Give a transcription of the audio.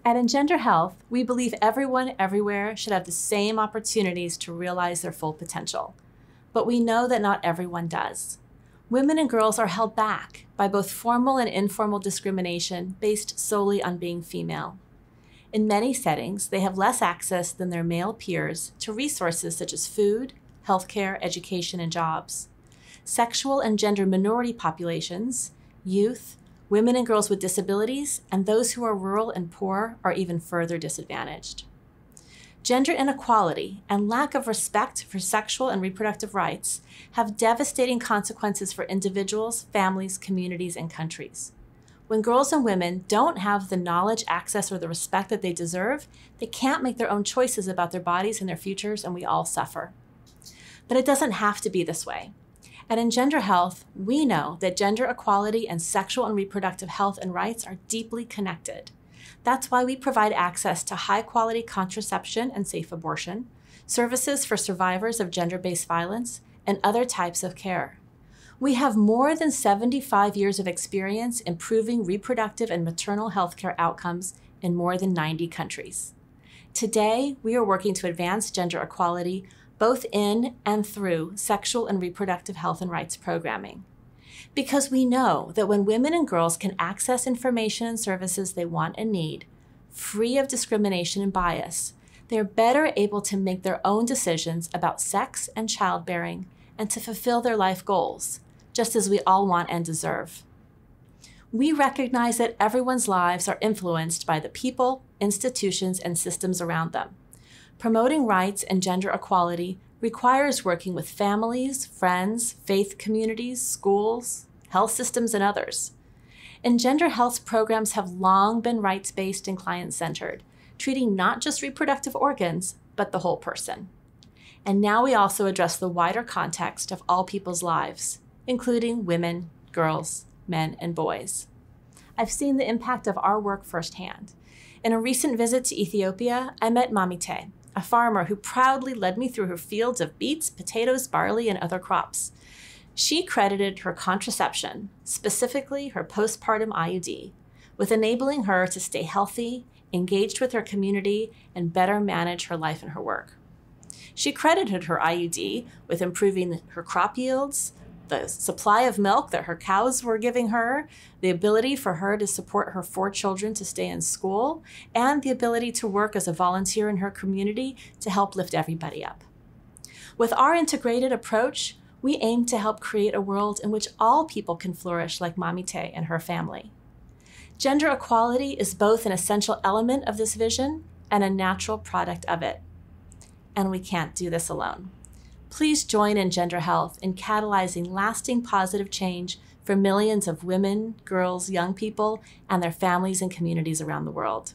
At EngenderHealth, we believe everyone everywhere should have the same opportunities to realize their full potential. But we know that not everyone does. Women and girls are held back by both formal and informal discrimination based solely on being female. In many settings, they have less access than their male peers to resources such as food, healthcare, education, and jobs. Sexual and gender minority populations, youth, women and girls with disabilities, and those who are rural and poor are even further disadvantaged. Gender inequality and lack of respect for sexual and reproductive rights have devastating consequences for individuals, families, communities, and countries. When girls and women don't have the knowledge, access, or the respect that they deserve, they can't make their own choices about their bodies and their futures, and we all suffer. But it doesn't have to be this way. At EngenderHealth, we know that gender equality and sexual and reproductive health and rights are deeply connected. That's why we provide access to high-quality contraception and safe abortion, services for survivors of gender-based violence, and other types of care. We have more than 75 years of experience improving reproductive and maternal health care outcomes in more than 90 countries. Today, we are working to advance gender equality both in and through sexual and reproductive health and rights programming. Because we know that when women and girls can access information and services they want and need, free of discrimination and bias, they are better able to make their own decisions about sex and childbearing and to fulfill their life goals, just as we all want and deserve. We recognize that everyone's lives are influenced by the people, institutions, and systems around them. Promoting rights and gender equality requires working with families, friends, faith communities, schools, health systems, and others. EngenderHealth's programs have long been rights-based and client-centered, treating not just reproductive organs, but the whole person. And now we also address the wider context of all people's lives, including women, girls, men, and boys. I've seen the impact of our work firsthand. In a recent visit to Ethiopia, I met Mamite, a farmer who proudly led me through her fields of beets, potatoes, barley, and other crops. She credited her contraception, specifically her postpartum IUD, with enabling her to stay healthy, engaged with her community, and better manage her life and her work. She credited her IUD with improving her crop yields, the supply of milk that her cows were giving her, the ability for her to support her 4 children to stay in school, and the ability to work as a volunteer in her community to help lift everybody up. With our integrated approach, we aim to help create a world in which all people can flourish like Mamite and her family. Gender equality is both an essential element of this vision and a natural product of it. And we can't do this alone. Please join EngenderHealth in catalyzing lasting positive change for millions of women, girls, young people, and their families and communities around the world.